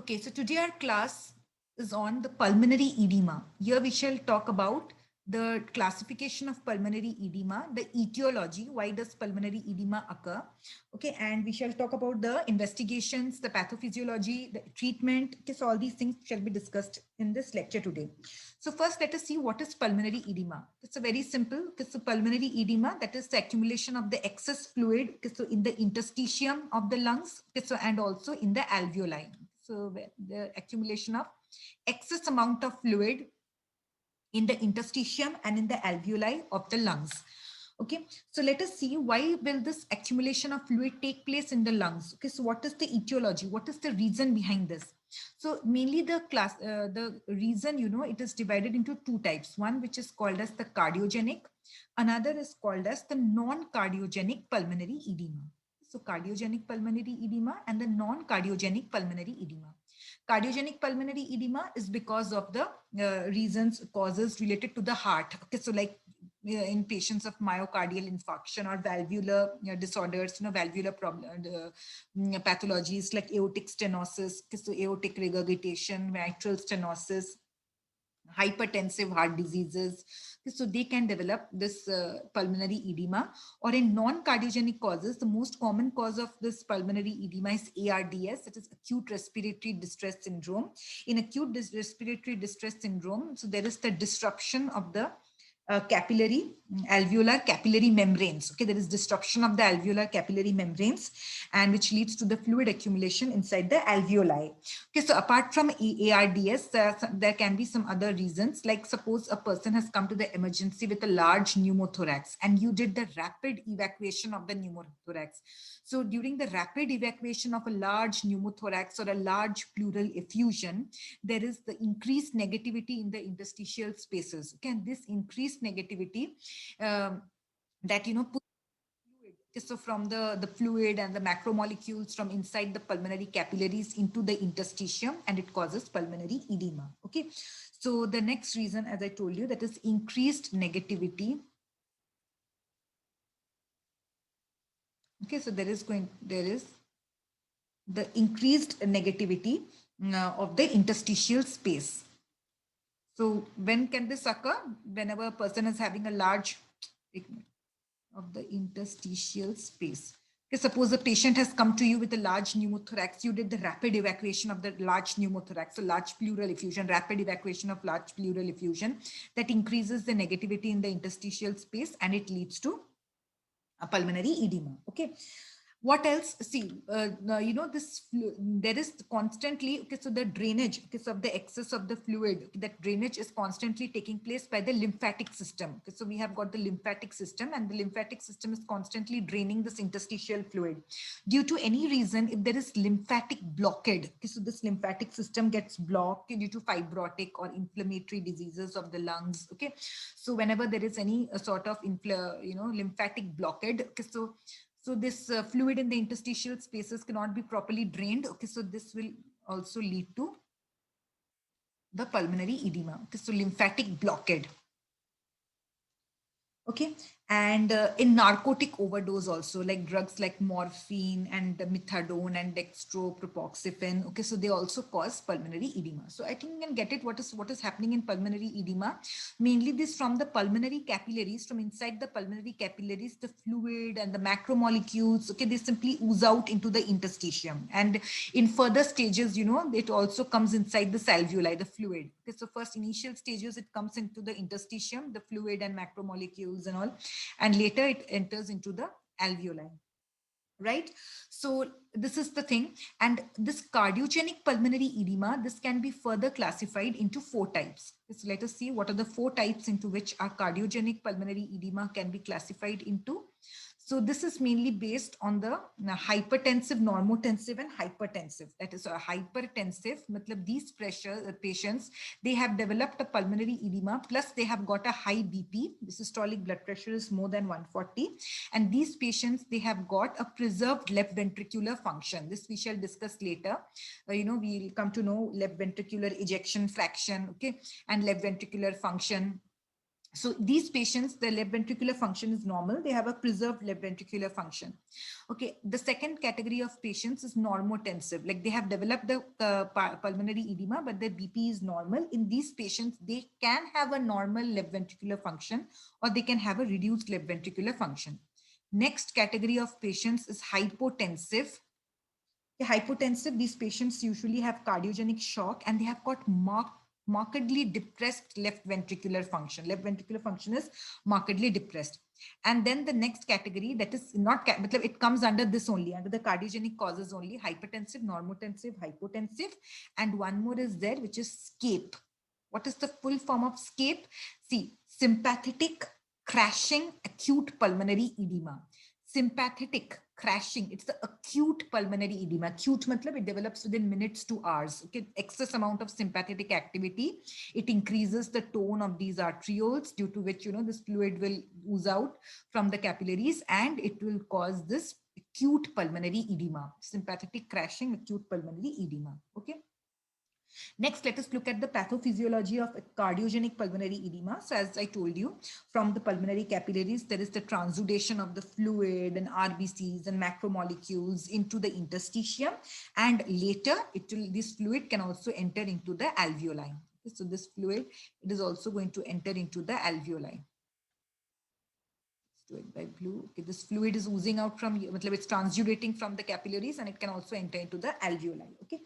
Okay, so today our class is on the pulmonary edema. Here we shall talk about the classification of pulmonary edema, the etiology, why does pulmonary edema occur? Okay, and we shall talk about the investigations, the pathophysiology, the treatment. Okay, so all these things shall be discussed in this lecture today. So first, let us see what is pulmonary edema. It's a very simple. Okay, so pulmonary edema, that is the accumulation of the excess fluid, okay, so in the interstitium of the lungs, okay, so and also in the alveoli. So the accumulation of excess amount of fluid in the interstitium and in the alveoli of the lungs. Okay, so let us see why will this accumulation of fluid take place in the lungs. Okay, so what is the etiology? What is the reason behind this? So mainly the reason, it is divided into two types. One which is called as the cardiogenic, another is called as the non-cardiogenic pulmonary edema. So cardiogenic pulmonary edema and the non-cardiogenic pulmonary edema. Cardiogenic pulmonary edema is because of the causes related to the heart. Okay, so like in patients of myocardial infarction or valvular disorders, valvular problem, pathologies like aortic stenosis, okay, so aortic regurgitation, mitral stenosis, hypertensive heart diseases. So they can develop this pulmonary edema. Or in non-cardiogenic causes, the most common cause of this pulmonary edema is ARDS, that is acute respiratory distress syndrome. In acute respiratory distress syndrome, so there is the disruption of the alveolar capillary membranes. Okay, there is disruption of the alveolar capillary membranes, and which leads to the fluid accumulation inside the alveoli. Okay, so apart from ARDS, there can be some other reasons. Like suppose a person has come to the emergency with a large pneumothorax, and you did the rapid evacuation of the pneumothorax. So during the rapid evacuation of a large pneumothorax or a large pleural effusion, there is the increased negativity in the interstitial spaces. Okay, and this increased negativity that puts fluid, so from the fluid and the macromolecules from inside the pulmonary capillaries into the interstitium, and it causes pulmonary edema. Okay, so the next reason, as I told you, that is increased negativity. Okay, so there is the increased negativity of the interstitial space. So when can this occur? Whenever a person is having a large of the interstitial space. Okay, suppose a patient has come to you with a large pneumothorax. You did the rapid evacuation of the large pneumothorax, so large pleural effusion, rapid evacuation of large pleural effusion. That increases the negativity in the interstitial space, and it leads to a pulmonary edema. Okay. What else? See, there is constantly, okay, so the drainage, okay, so of the excess of the fluid, that drainage is constantly taking place by the lymphatic system. Okay, so we have got the lymphatic system, and the lymphatic system is constantly draining this interstitial fluid. Due to any reason, if there is lymphatic blockade, okay, so this lymphatic system gets blocked due to fibrotic or inflammatory diseases of the lungs. Okay, so whenever there is any sort of lymphatic blockade, okay, so this fluid in the interstitial spaces cannot be properly drained. Okay, so this will also lead to the pulmonary edema. Okay, so lymphatic blockade. Okay, and in narcotic overdose also, like drugs like morphine and methadone and dextropropoxifen. Okay, so they also cause pulmonary edema. So I think you can get it. What is happening in pulmonary edema? Mainly this from the pulmonary capillaries, from inside the pulmonary capillaries, the fluid and the macromolecules. Okay, they simply ooze out into the interstitium, and in further stages, it also comes inside the alveoli, the fluid. Okay, so first initial stages, it comes into the interstitium, the fluid and macromolecules and all, and later it enters into the alveoli, right? So this is the thing. And this cardiogenic pulmonary edema, this can be further classified into 4 types. So let us see what are the 4 types into which our cardiogenic pulmonary edema can be classified into. So this is mainly based on the hypertensive, normotensive, and hypertensive. That is a hypertensive, these patients, they have developed a pulmonary edema, plus they have got a high BP. The systolic blood pressure is more than 140. And these patients, they have got a preserved left ventricular function. This we shall discuss later. We'll come to know left ventricular ejection fraction, okay, and left ventricular function. So these patients, their left ventricular function is normal. They have a preserved left ventricular function. Okay. The second category of patients is normotensive. Like they have developed the pulmonary edema, but their BP is normal. In these patients, they can have a normal left ventricular function, or they can have a reduced left ventricular function. Next category of patients is hypotensive. Hypotensive, these patients usually have cardiogenic shock and they have got markedly depressed left ventricular function. Left ventricular function is markedly depressed. And then the next category, that is not, it comes under this only, under the cardiogenic causes only: hypertensive, normotensive, hypotensive. And one more is there, which is SCAPE. What is the full form of SCAPE? See, sympathetic crashing acute pulmonary edema. Sympathetic crashing, it's the acute pulmonary edema. Acute matlab it develops within minutes to hours. Okay, excess amount of sympathetic activity, it increases the tone of these arterioles, due to which this fluid will ooze out from the capillaries and it will cause this acute pulmonary edema. Sympathetic crashing, acute pulmonary edema. Okay. Next, let us look at the pathophysiology of cardiogenic pulmonary edema. So as I told you, from the pulmonary capillaries, there is the transudation of the fluid and RBCs and macromolecules into the interstitium. And later, this fluid can also enter into the alveoli. Okay, so this fluid, it is also going to enter into the alveoli. Do it by blue. Okay, this fluid is oozing out from, it's transudating from the capillaries and it can also enter into the alveoli. Okay.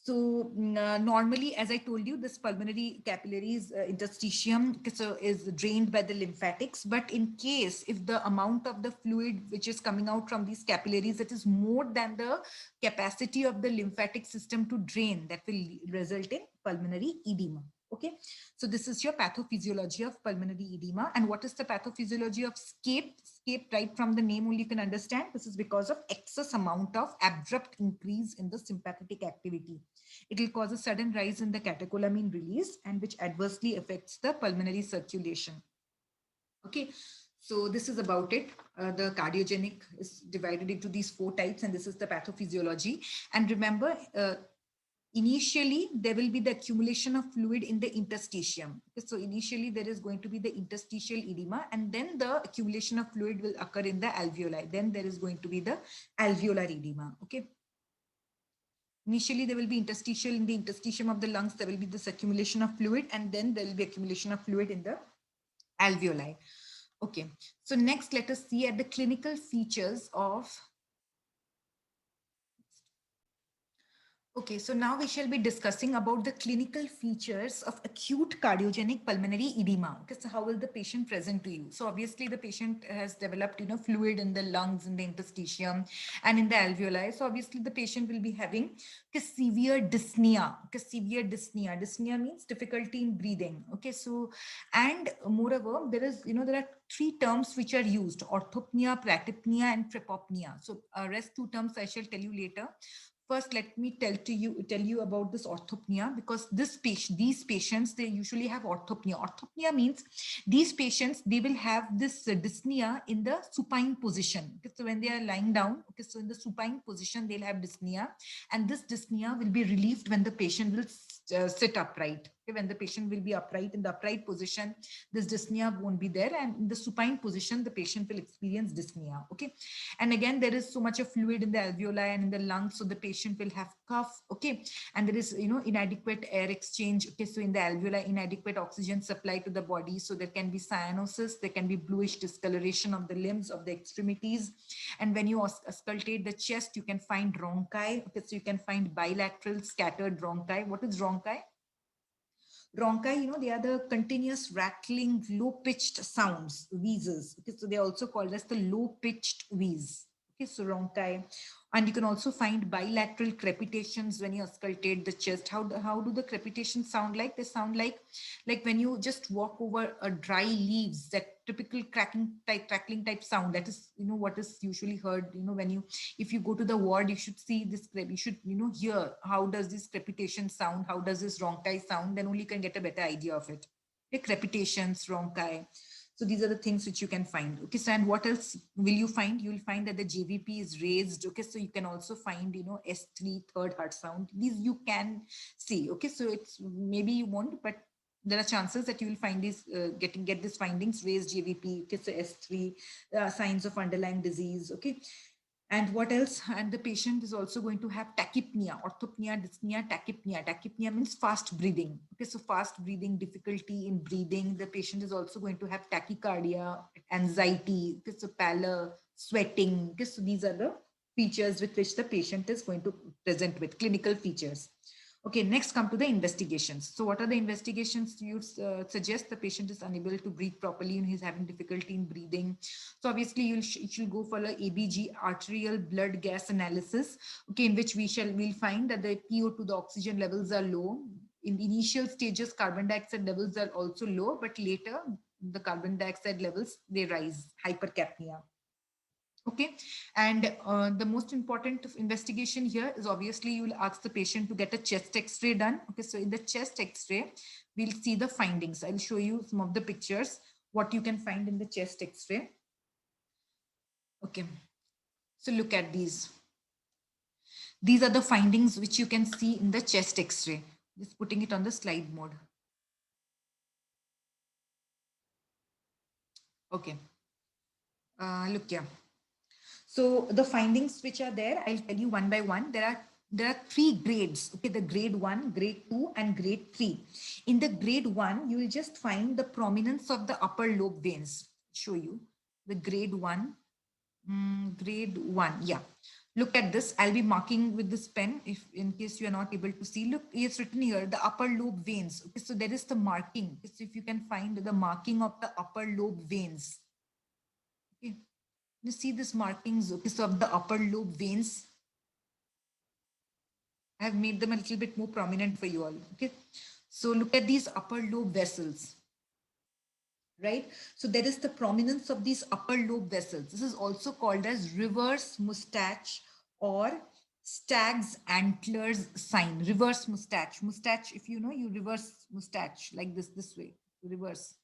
So normally, as I told you, this pulmonary capillaries interstitium is drained by the lymphatics. But in case if the amount of the fluid which is coming out from these capillaries, it is more than the capacity of the lymphatic system to drain, that will result in pulmonary edema. Okay, so this is your pathophysiology of pulmonary edema. And what is the pathophysiology of SCAPE? SCAPE, right from the name only you can understand, this is because of excess amount of abrupt increase in the sympathetic activity. It will cause a sudden rise in the catecholamine release, and which adversely affects the pulmonary circulation. Okay, so this is about it. The cardiogenic is divided into these 4 types, and this is the pathophysiology. And remember, initially, there will be the accumulation of fluid in the interstitium. Okay, so initially, there is going to be the interstitial edema, and then the accumulation of fluid will occur in the alveoli. Then there is going to be the alveolar edema. Okay. Initially, there will be interstitial, in the interstitium of the lungs, there will be this accumulation of fluid, and then there will be accumulation of fluid in the alveoli. Okay. So next, let us see at the clinical features of. Okay, so now we shall be discussing about the clinical features of acute cardiogenic pulmonary edema. Okay, so how will the patient present to you? So obviously the patient has developed, fluid in the lungs, in the interstitium, and in the alveoli. So obviously the patient will be having severe dyspnea. Severe dyspnea. Dyspnea means difficulty in breathing. Okay, so and moreover, there are 3 terms which are used: orthopnea, pratypnea, and prepopnea. So rest 2 terms I shall tell you later. First, let me tell you about this orthopnea, because these patients, they usually have orthopnea. Orthopnea means these patients, they will have this dyspnea in the supine position. Okay, so when they are lying down, okay, so in the supine position, they'll have dyspnea, and this dyspnea will be relieved when the patient will sit upright. Okay, when the patient will be upright, in the upright position, this dyspnea won't be there, and in the supine position, the patient will experience dyspnea. Okay, and again, there is so much of fluid in the alveoli and in the lungs, so the patient will have cough. Okay, and there is inadequate air exchange. Okay, so in the alveoli, inadequate oxygen supply to the body, so there can be cyanosis, there can be bluish discoloration of the limbs, of the extremities. And when you auscultate the chest, you can find bronchi. Okay, so you can find bilateral scattered bronchi. What is bronchi? Bronchi, they are the continuous rattling, low-pitched sounds, wheezes. Okay, so they are also called as the low-pitched wheeze. Okay, so bronchi. And you can also find bilateral crepitations when you auscultate the chest. How do the crepitations sound like? They sound like when you just walk over a dry leaves, that typical crackling type sound. That is, what is usually heard, if you go to the ward, you should see this, you should, hear how does this crepitation sound, how does this bronchi sound, then only you can get a better idea of it. Okay, crepitations, bronchi. So these are the things which you can find. Okay, so and what else will you find? You will find that the JVP is raised. Okay, so you can also find, S3, third heart sound. These you can see. Okay, so it's maybe you won't, but There are chances that you will find these get these findings: raised JVP, okay, so S3, signs of underlying disease. Okay, and what else? And the patient is also going to have tachypnea, orthopnea, dyspnea, tachypnea. Tachypnea means fast breathing. Okay, so fast breathing, difficulty in breathing. The patient is also going to have tachycardia, anxiety, okay, so pallor, sweating. Okay, so these are the features with which the patient is going to present with, clinical features. Okay, next come to the investigations. So what are the investigations you suggest? The patient is unable to breathe properly and he's having difficulty in breathing. So obviously you should go for a ABG, arterial blood gas analysis, okay, in which we'll find that the PO2, the oxygen levels are low. In the initial stages, carbon dioxide levels are also low, but later the carbon dioxide levels, they rise, hypercapnia. Okay, and the most important investigation here is obviously you will ask the patient to get a chest x-ray done. Okay, so in the chest x-ray, we'll see the findings. I'll show you some of the pictures, what you can find in the chest x-ray. Okay, so look at these. These are the findings which you can see in the chest x-ray. Just putting it on the slide mode. Okay, look here. So the findings which are there, I'll tell you one by one. There are three grades. Okay, the grade 1, grade 2, and grade 3. In the grade 1, you will just find the prominence of the upper lobe veins. Show you the grade 1. Grade 1, yeah. Look at this. I'll be marking with this pen if in case you are not able to see. Look, it's written here, the upper lobe veins. Okay, so there is the marking. So if you can find the marking of the upper lobe veins. Okay. You see this markings, okay, so of the upper lobe veins. I have made them a little bit more prominent for you all. Okay, so look at these upper lobe vessels, right? So there is the prominence of these upper lobe vessels. This is also called as reverse mustache or stag's antlers sign. Reverse mustache. Mustache, if you know, you reverse mustache like this way. Reverse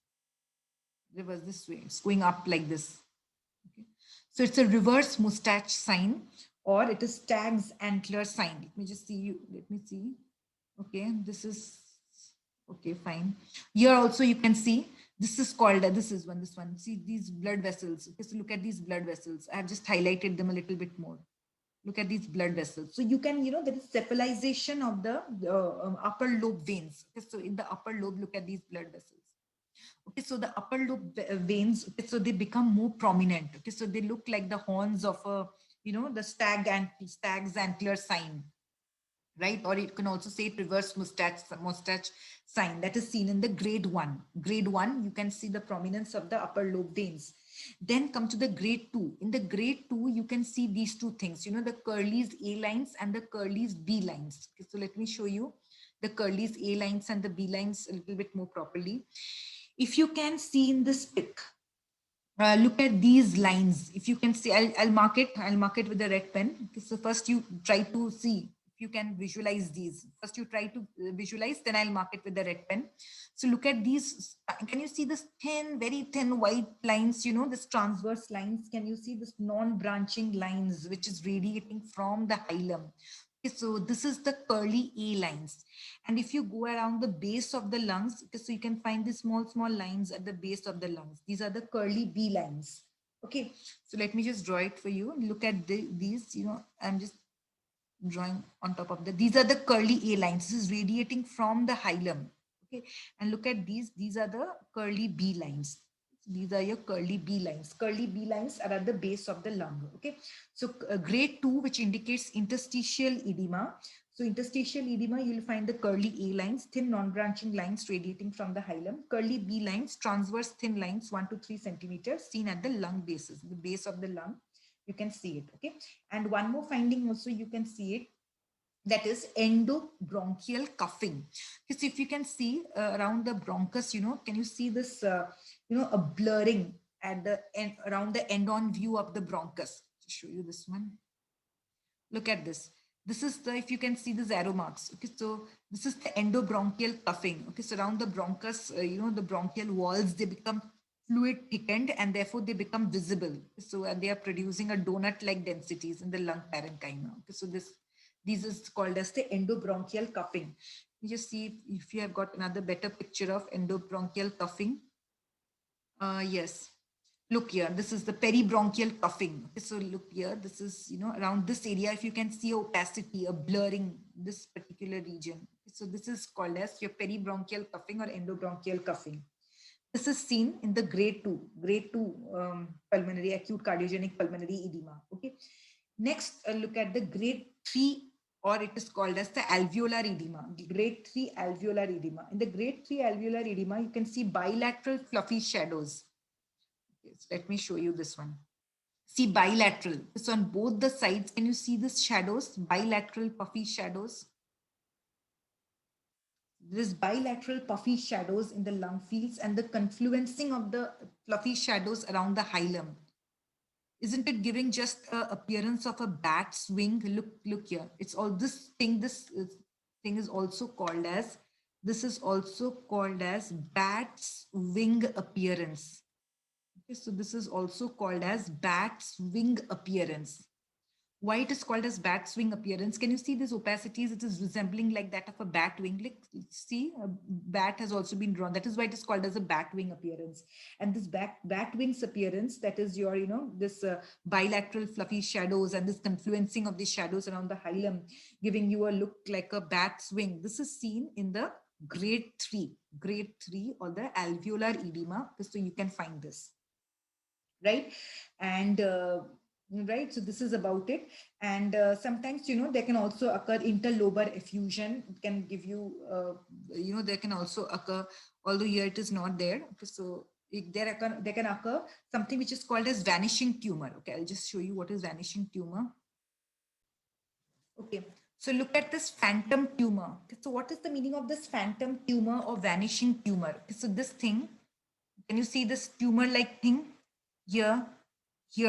this way. It's going up like this. Okay. So it's a reverse mustache sign, or it is stag's antler sign. Let me just see you. Let me see. Okay, this is okay, fine. Here also you can see this is called this one. See these blood vessels. Okay, so look at these blood vessels. I have just highlighted them a little bit more. Look at these blood vessels. So you can, there is cephalization of the upper lobe veins. Okay, so in the upper lobe, look at these blood vessels. Okay, so the upper lobe veins, okay, so they become more prominent. Okay, so they look like the horns of a, the stag's antler sign, right? Or you can also say reverse mustache sign that is seen in the grade 1. Grade 1, you can see the prominence of the upper lobe veins. Then come to the grade 2. In the grade 2, you can see these two things, the Curly's A lines and the Curly's B lines. Okay, so let me show you the Curly's A lines and the B lines a little bit more properly. If you can see in this pic, look at these lines. If you can see, I'll mark it with a red pen. Okay, so first you try to see if you can visualize these. First you try to visualize, then I'll mark it with the red pen. So look at these. Can you see this thin, very thin white lines, this transverse lines? Can you see this non-branching lines, which is radiating from the hilum? Okay, so this is the Curly A lines. And if you go around the base of the lungs, okay, so you can find these small lines at the base of the lungs. These are the Curly B lines. Okay, so let me just draw it for you. Look at these, I'm just drawing on top of that. These are the Curly A lines. This is radiating from the hilum. Okay, and look at these are the Curly B lines. These are your Curly B lines. Curly B lines are at the base of the lung. Okay, so grade 2, which indicates interstitial edema. So interstitial edema, you will find the Curly A lines, thin non-branching lines radiating from the hilum. Curly B lines, transverse thin lines, 1 to 3 centimeters, seen at the lung bases, the base of the lung. You can see it. Okay, and one more finding also you can see it, that is endobronchial cuffing. Because if you can see around the bronchus, can you see this, a blurring at the end, around the end on view of the bronchus? I'll show you this one. Look at this. This is the, if you can see the arrow marks. Okay, so this is the endobronchial cuffing. Okay, so around the bronchus, the bronchial walls, they become fluid thickened and therefore they become visible. So they are producing a donut-like densities in the lung parenchyma. Okay, so This is called as the endobronchial cuffing. You just see if you have got another better picture of endobronchial cuffing. Yes. Look here, this is the peribronchial cuffing. Okay, so look here, this is, around this area, if you can see opacity, a blurring, this particular region. So this is called as your peribronchial cuffing or endobronchial cuffing. This is seen in the grade 2 pulmonary, acute cardiogenic pulmonary edema. Okay. Next, look at the grade 3, or it is called as the alveolar edema, grade 3 alveolar edema. In the grade 3 alveolar edema, you can see bilateral fluffy shadows. Okay, so let me show you this one. See, bilateral. So on both the sides, can you see these shadows? Bilateral puffy shadows. This bilateral puffy shadows in the lung fields and the confluencing of the fluffy shadows around the hilum. Isn't it giving just an appearance of a bat's wing? Look here. It's all this thing. This thing is also called as, bat's wing appearance. Okay, so this is also called as bat's wing appearance. Why it is called as bat's wing appearance? Can you see these opacities? It is resembling like that of a bat wing. Like, see, a bat has also been drawn. That is why it is called as a bat wing appearance. And this bat wings appearance, that is your, this bilateral fluffy shadows and this confluencing of these shadows around the hilum, giving you a look like a bat's wing. This is seen in the grade 3 or the alveolar edema. So you can find this, right? And right, so this is about it. And sometimes, there can also occur interlobar effusion. It can give you, there can also occur, although here it is not there. Okay, so there can occur something which is called as vanishing tumor. Okay, I'll just show you what is vanishing tumor. Okay, so look at this phantom tumor. Okay, so what is the meaning of this phantom tumor or vanishing tumor? Okay, so this thing, can you see this tumor like thing here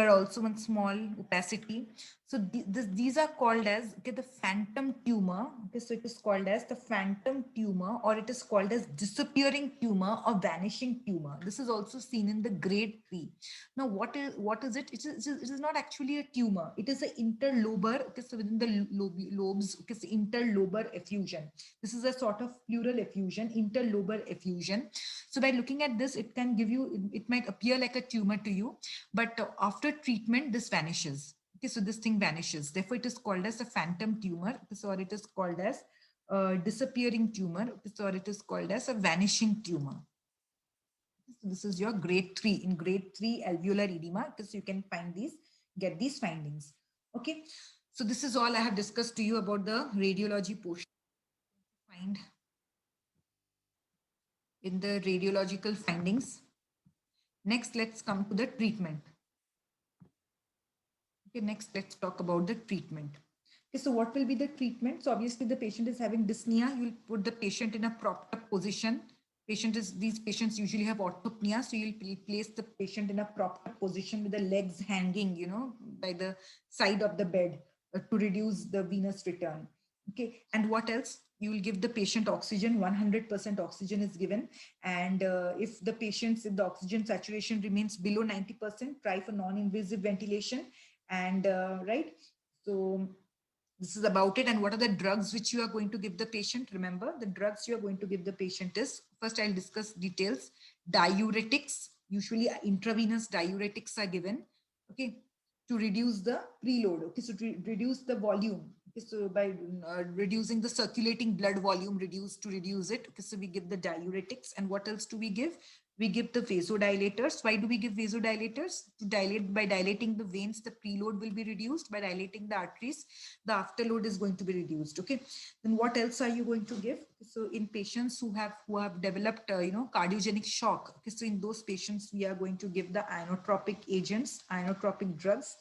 also one small opacity? So these are called as, okay, the phantom tumor. Okay, so it is called as the phantom tumor, or it is called as disappearing tumor or vanishing tumor. This is also seen in the grade 3. Now what is it? It is not actually a tumor. It is an interlobar. Okay, so within the lobes, okay, so interlobar effusion. This is a sort of pleural effusion, interlobar effusion. So by looking at this, it can give you, it might appear like a tumor to you, but after treatment, this vanishes. Okay, so this thing vanishes. Therefore, it is called as a phantom tumor, or it is called as a disappearing tumor, or it is called as a vanishing tumor. So this is your grade 3. In grade 3 alveolar edema, because you can find these, get these findings. Okay, so this is all I have discussed to you about the radiology portion. Find in the radiological findings. Next, let's come to the treatment. Okay, next, let's talk about the treatment. Okay, so what will be the treatment? So obviously the patient is having dyspnea. You will put the patient in a propped up position. These patients usually have orthopnea. So you'll place the patient in a propped up position with the legs hanging, by the side of the bed to reduce the venous return. Okay, and what else? You will give the patient oxygen. 100% oxygen is given. And if the oxygen saturation remains below 90%, try for non-invasive ventilation. And right, so this is about it. And what are the drugs which you are going to give the patient? Remember, the drugs you are going to give the patient is, first I'll discuss details. Diuretics, usually intravenous diuretics are given, okay, to reduce the preload. Okay, so to reduce the volume. Okay, so by reducing the circulating blood volume, to reduce it. Okay, so we give the diuretics. And what else do we give? We give the vasodilators. Why do we give vasodilators? To dilate, by dilating the veins, the preload will be reduced. By dilating the arteries, the afterload is going to be reduced. Okay. Then what else are you going to give? So in patients who have developed, cardiogenic shock. Okay. So in those patients, we are going to give the ionotropic agents, ionotropic drugs.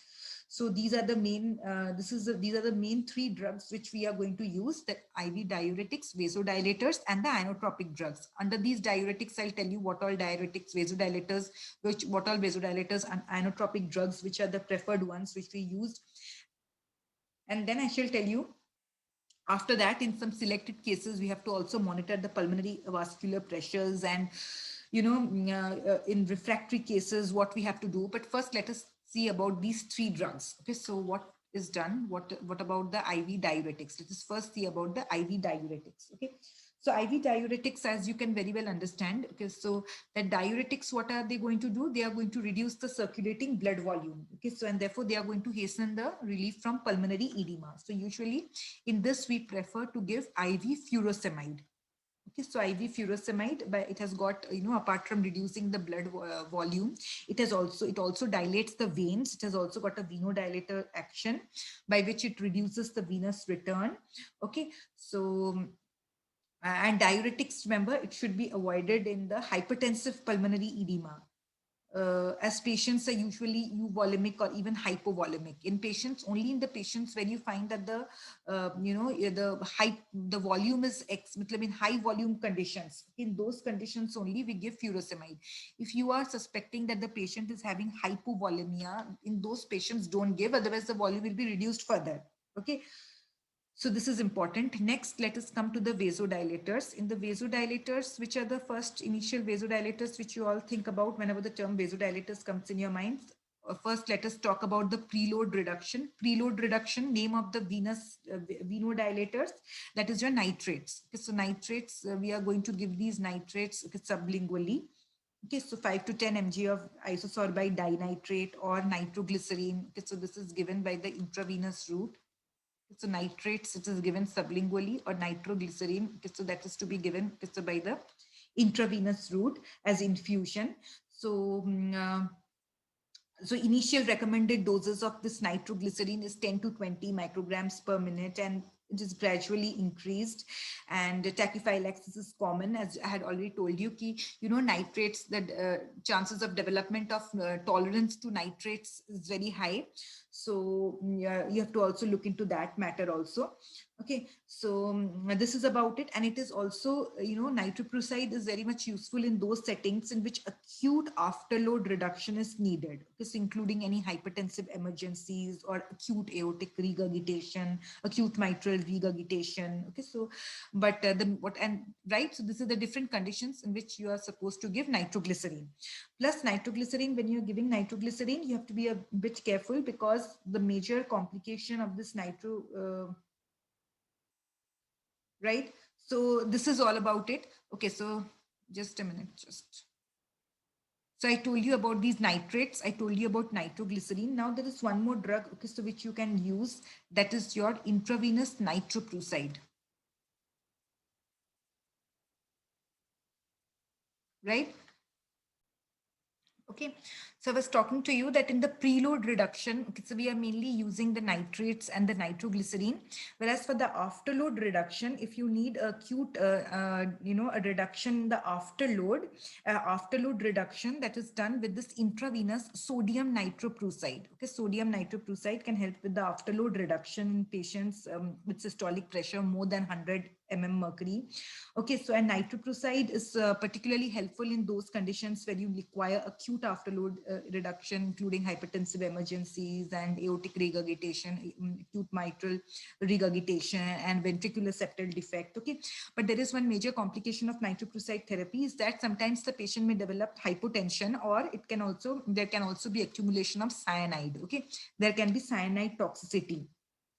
So these are the main, these are the main 3 drugs which we are going to use: the IV diuretics, vasodilators, and the ionotropic drugs. Under these diuretics, I'll tell you what all diuretics, vasodilators, what all vasodilators and ionotropic drugs, which are the preferred ones which we used. And then I shall tell you, after that, in some selected cases, we have to also monitor the pulmonary vascular pressures and, in refractory cases, what we have to do. But first, let us see about these 3 drugs. Okay, so what is done. What about the IV diuretics? Let us first see about the IV diuretics. Okay. So IV diuretics, as you can very well understand, okay, so that diuretics, what are they going to do? They are going to reduce the circulating blood volume. Okay, so and therefore they are going to hasten the relief from pulmonary edema. So usually in this we prefer to give IV furosemide. Okay, so IV furosemide, but it has got, apart from reducing the blood volume, it also dilates the veins. It has also got a venodilator action by which it reduces the venous return. Okay, so and diuretics, remember, it should be avoided in the hypertensive pulmonary edema. As patients are usually euvolemic or even hypovolemic. In patients, only in the patients where you find that the volume is in high volume conditions. In those conditions only we give furosemide. If you are suspecting that the patient is having hypovolemia, in those patients don't give, otherwise the volume will be reduced further. Okay. So this is important. Next, let us come to the vasodilators. In the vasodilators, which are the first initial vasodilators which you all think about whenever the term vasodilators comes in your minds? First, let us talk about the preload reduction. Preload reduction, name of the venous venodilators, that is your nitrates. Okay, so nitrates, we are going to give these nitrates sublingually. Okay, so 5 to 10 mg of isosorbide dinitrate or nitroglycerine. Okay, so this is given by the intravenous route. So nitrates, it is given sublingually, or nitroglycerine, so that is to be given by the intravenous route as infusion. So, so initial recommended doses of this nitroglycerine is 10 to 20 micrograms per minute, and it is gradually increased. And tachyphylaxis is common, as I had already told you. Nitrates, the chances of development of tolerance to nitrates is very high. So yeah, you have to also look into that matter also. Okay, so this is about it. And it is also, nitroprusside is very much useful in those settings in which acute afterload reduction is needed. This including any hypertensive emergencies or acute aortic regurgitation, acute mitral regurgitation. Okay, so but so this is the different conditions in which you are supposed to give nitroglycerine. Plus nitroglycerine, when you're giving nitroglycerine, you have to be a bit careful, because the major complication of this right? So this is all about it. Okay, so just a minute, So I told you about these nitrates. I told you about nitroglycerine. Now there is one more drug, okay, so which you can use, that is your intravenous nitroprusside. Right? Okay, so I was talking to you that in the preload reduction, okay, so we are mainly using the nitrates and the nitroglycerine, whereas for the afterload reduction, if you need acute, a reduction in the afterload reduction, that is done with this intravenous sodium nitroprusside. Okay, sodium nitroprusside can help with the afterload reduction in patients with systolic pressure more than 100 mercury. Okay, so and nitroprusside is particularly helpful in those conditions where you require acute afterload reduction, including hypertensive emergencies and aortic regurgitation, acute mitral regurgitation, and ventricular septal defect. Okay, but there is one major complication of nitroprusside therapy, is that sometimes the patient may develop hypotension, or there can also be accumulation of cyanide. Okay, there can be cyanide toxicity,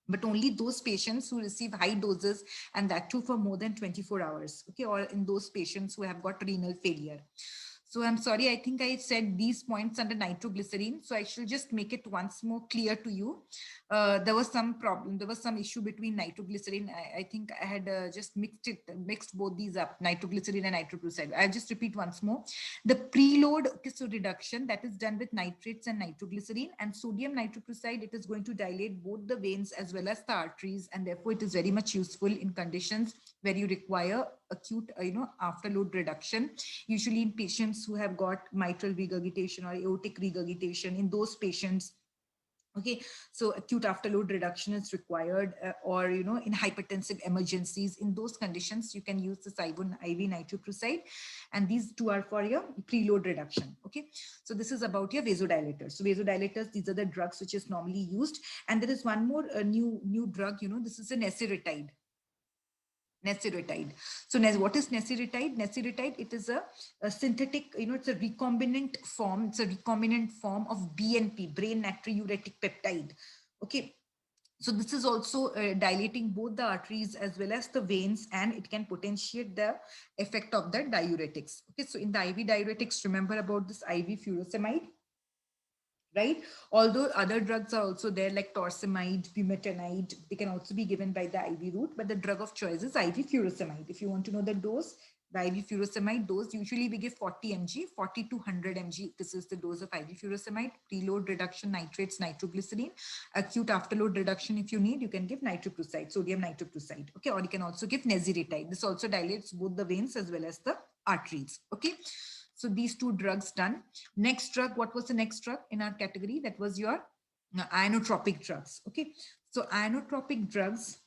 but only those patients who receive high doses, and that too for more than 24 hours. Okay, or in those patients who have got renal failure. So I'm sorry, I think I said these points under nitroglycerine. So I should just make it once more clear to you. There was some problem. There was some issue between nitroglycerine. I think I had just mixed both these up, nitroglycerine and nitroprusside. I'll just repeat once more. The preload reduction, that is done with nitrates and nitroglycerine, and sodium nitroprusside, it is going to dilate both the veins as well as the arteries, and therefore it is very much useful in conditions where you require acute, afterload reduction, usually in patients who have got mitral regurgitation or aortic regurgitation. In those patients, okay, so acute afterload reduction is required, or in hypertensive emergencies. In those conditions, you can use this IV nitroprusside, and these two are for your preload reduction. Okay, so this is about your vasodilators. So vasodilators, these are the drugs which is normally used. And there is one more new drug, this is an Aceretide. So what is Aceretide? Aceretide, it is a synthetic, it's a recombinant form. It's a recombinant form of BNP, brain natriuretic peptide. Okay. So this is also dilating both the arteries as well as the veins, and it can potentiate the effect of the diuretics. Okay, so in the IV diuretics, remember about this IV furosemide, right? Although other drugs are also there like torsemide, bumetanide, they can also be given by the IV route, but the drug of choice is IV furosemide. If you want to know the dose, the IV furosemide dose, usually we give 40 mg, 40 to 100 mg. This is the dose of IV furosemide. Preload reduction, nitrates, nitroglycerin. Acute afterload reduction, if you need, you can give nitroprusside, sodium nitroprusside. Okay, or you can also give Aceretide. This also dilates both the veins as well as the arteries. Okay, so these two drugs done. Next drug, what was the next drug in our category? That was your ionotropic drugs. Okay, so ionotropic drugs,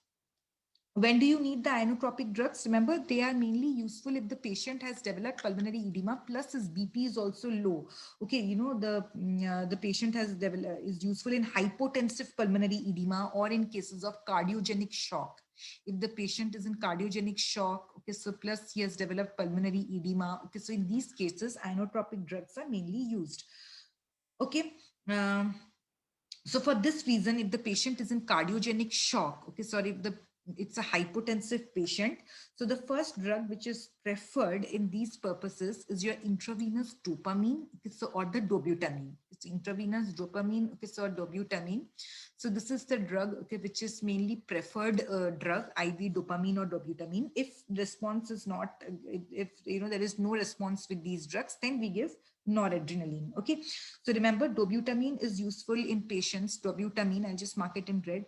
when do you need the inotropic drugs? Remember, they are mainly useful if the patient has developed pulmonary edema plus his BP is also low. Okay, you know, the patient has developed, is useful in hypotensive pulmonary edema or in cases of cardiogenic shock. If the patient is in cardiogenic shock, okay, so plus he has developed pulmonary edema. Okay, so in these cases, inotropic drugs are mainly used. Okay. So for this reason, if the patient is in cardiogenic shock, okay, sorry, if the it's a hypotensive patient, so the first drug which is preferred in these purposes is your intravenous dopamine, okay, so or the dobutamine. It's intravenous dopamine, okay, so dobutamine. So this is the drug, okay, which is mainly preferred drug, IV dopamine or dobutamine. If response is not, if you know there is no response with these drugs, then we give noradrenaline. Okay, so remember, dobutamine is useful in patients. Dobutamine, I'll just mark it in red.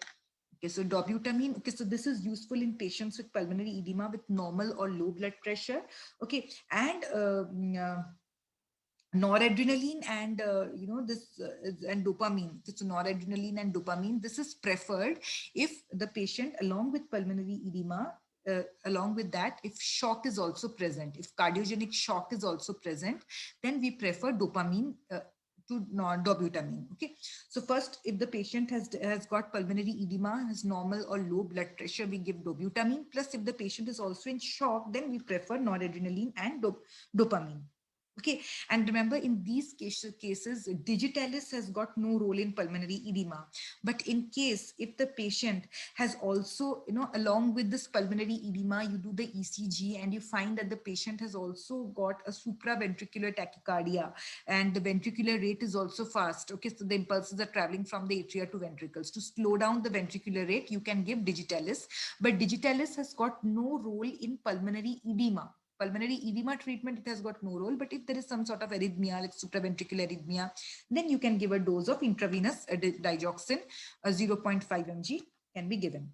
Okay, so dobutamine, okay, so this is useful in patients with pulmonary edema with normal or low blood pressure. Okay, and noradrenaline and you know this and dopamine. So noradrenaline and dopamine, this is preferred if the patient along with pulmonary edema, along with that, if shock is also present, if cardiogenic shock is also present, then we prefer dopamine to dobutamine. Okay, so first, if the patient has got pulmonary edema, has normal or low blood pressure, we give dobutamine. Plus, if the patient is also in shock, then we prefer noradrenaline and dopamine. Okay, and remember, in these cases, digitalis has got no role in pulmonary edema. But in case if the patient has also, you know, along with this pulmonary edema, you do the ECG and you find that the patient has also got a supraventricular tachycardia and the ventricular rate is also fast. Okay, so the impulses are traveling from the atria to ventricles. To slow down the ventricular rate, you can give digitalis, but digitalis has got no role in pulmonary edema. Pulmonary edema treatment, it has got no role, but if there is some sort of arrhythmia like supraventricular arrhythmia, then you can give a dose of intravenous digoxin, 0.5 mg can be given.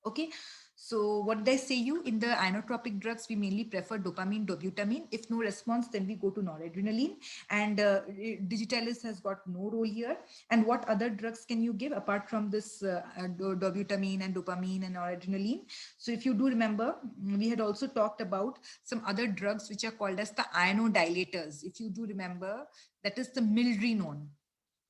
Okay, so what did I say you? In the inotropic drugs, we mainly prefer dopamine, dobutamine. If no response, then we go to noradrenaline. And digitalis has got no role here. And what other drugs can you give apart from this dobutamine and dopamine and noradrenaline? So if you do remember, we had also talked about some other drugs which are called as the ionodilators. If you do remember, that is the milrinone.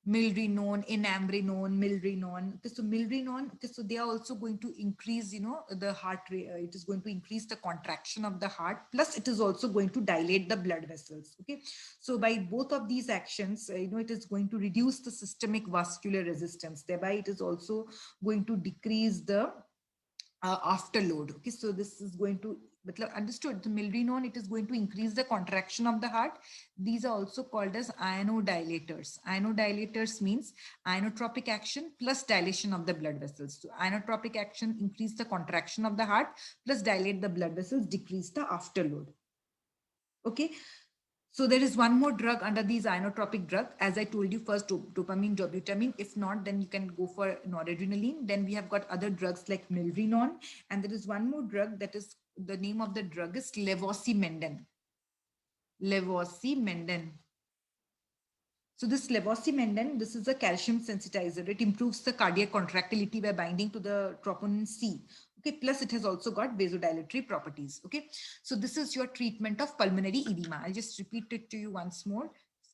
Enamrenone, milrinone. Okay, so milrinone, okay, so they are also going to increase, you know, the heart rate. It is going to increase the contraction of the heart. Plus, it is also going to dilate the blood vessels. Okay, so by both of these actions, you know, it is going to reduce the systemic vascular resistance. Thereby, it is also going to decrease the afterload. Okay, so this is going to, understood, the milrinone, it is going to increase the contraction of the heart. These are also called as ionodilators. Ionodilators means inotropic action plus dilation of the blood vessels. So inotropic action increase the contraction of the heart plus dilate the blood vessels, decrease the afterload. Okay, so there is one more drug under these ionotropic drug. As I told you, first dopamine, dobutamine. If not, then you can go for noradrenaline. Then we have got other drugs like milrinone. And there is one more drug, that is, the name of the drug is levosimendan. Levosimendan. So this levosimendan, this is a calcium sensitizer. It improves the cardiac contractility by binding to the troponin C. Okay, plus it has also got vasodilatory properties. Okay, so this is your treatment of pulmonary edema. I'll just repeat it to you once more.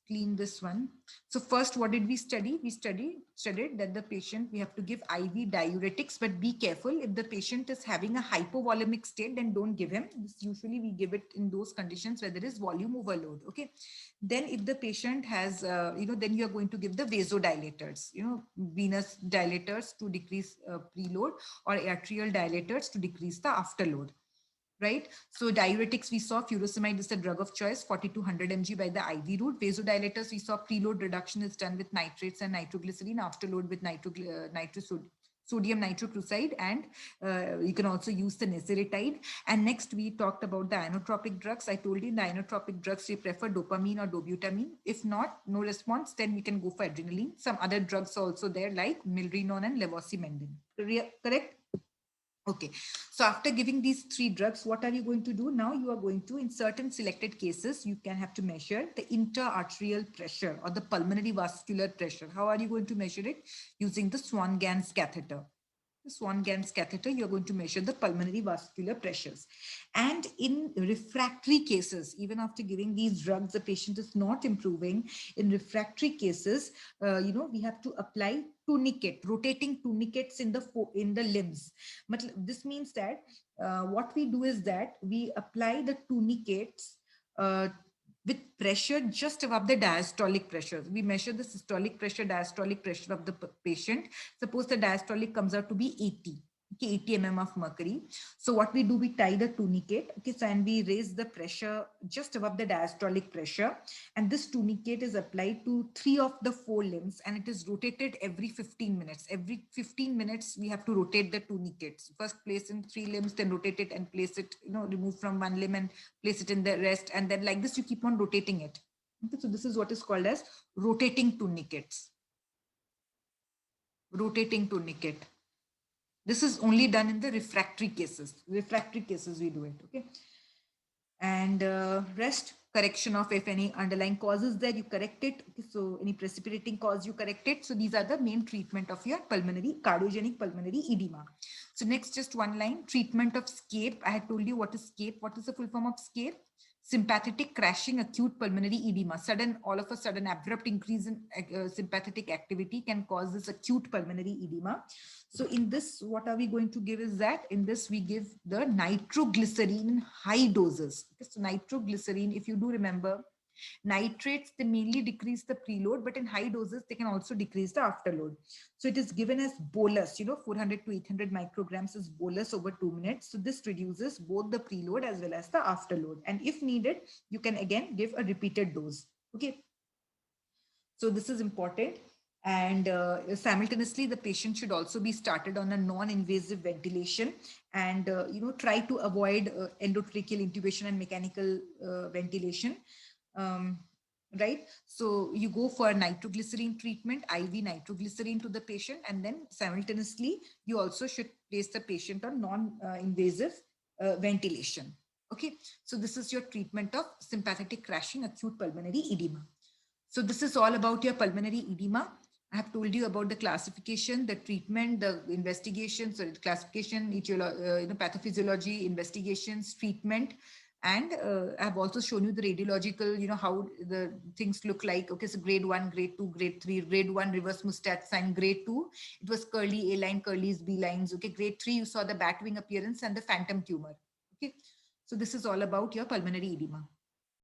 clean this one. So first, what did we study? We studied that the patient, we have to give IV diuretics, but be careful. If the patient is having a hypovolemic state, then don't give him. This usually we give it in those conditions where there is volume overload. Okay. Then if the patient has, then you are going to give the vasodilators, venous dilators to decrease preload, or arterial dilators to decrease the afterload. Right? So diuretics, we saw furosemide is the drug of choice, 40 to 100 mg by the IV route. Vasodilators, we saw preload reduction is done with nitrates and nitroglycerin, afterload with sodium nitrochloride, and you can also use the Aceretide. And next we talked about the ionotropic drugs. I told you in the ionotropic drugs, we prefer dopamine or dobutamine. If not, no response, then we can go for adrenaline. Some other drugs are also there like milrinone and levosimendan. Correct? Okay, so after giving these three drugs, what are you going to do? Now you are going to, in certain selected cases, you can have to measure the intra-arterial pressure or the pulmonary vascular pressure. How are you going to measure it? Using the Swan-Ganz catheter. The Swan-Ganz catheter, you're going to measure the pulmonary vascular pressures. And in refractory cases, even after giving these drugs, the patient is not improving. In refractory cases, we have to apply tourniquet, rotating tourniquets in the limbs. But this means that what we do is that we apply the tourniquets with pressure just above the diastolic pressure. We measure the systolic pressure, diastolic pressure of the patient. Suppose the diastolic comes out to be 80. Okay, 80 mm of mercury. So what we do, we tie the tourniquet, okay, so, and we raise the pressure just above the diastolic pressure. And this tourniquet is applied to 3 of the 4 limbs, and it is rotated every 15 minutes. Every 15 minutes, we have to rotate the tourniquets. First place in 3 limbs, then rotate it and place it, remove from one limb and place it in the rest. And then like this, you keep on rotating it. Okay, so this is what is called as rotating tourniquets. Rotating tourniquet. This is only done in the refractory cases. Refractory cases we do it, okay? And rest, correction of if any underlying causes there, you correct it. Okay, so any precipitating cause, you correct it. So these are the main treatment of your cardiogenic pulmonary edema. So next, just one line, treatment of SCAPE. I had told you what is SCAPE. What is the full form of SCAPE? Sympathetic crashing acute pulmonary edema. All of a sudden, abrupt increase in sympathetic activity can cause this acute pulmonary edema. So in this, what are we going to give is that in this, we give the nitroglycerin in high doses. Okay, so nitroglycerin, if you do remember, nitrates, they mainly decrease the preload, but in high doses, they can also decrease the afterload. So it is given as bolus, 400 to 800 micrograms is bolus over 2 minutes. So this reduces both the preload as well as the afterload. And if needed, you can again give a repeated dose. Okay. So this is important. And simultaneously, the patient should also be started on a non-invasive ventilation, and try to avoid endotracheal intubation and mechanical ventilation. Right, so you go for nitroglycerin treatment, IV nitroglycerin to the patient, and then simultaneously you also should place the patient on non-invasive ventilation. Okay, so this is your treatment of sympathetic crashing acute pulmonary edema. So this is all about your pulmonary edema. I have told you about the classification, the treatment, the investigations, so classification, pathophysiology, investigations, treatment, and I have also shown you the radiological, how the things look like. Okay, so grade 1, grade 2, grade 3, grade 1, reverse mustache sign, grade 2, it was curly A line, curly B lines. Okay, grade 3, you saw the bat wing appearance and the phantom tumor. Okay, so this is all about your pulmonary edema.